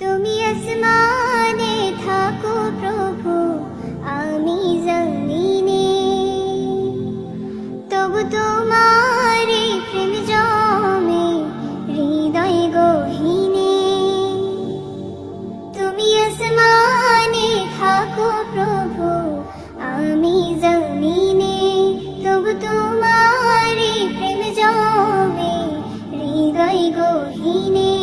তুমি আসমানে থাকো প্রভু, আমি জমিনে, তবু তোমারি প্রেম জমে হৃদয় গহীনে। তুমি আসমানে থাকো প্রভু, আমি জমিনে, তবু তোমারি প্রেম জমে হৃদয় গহীনে।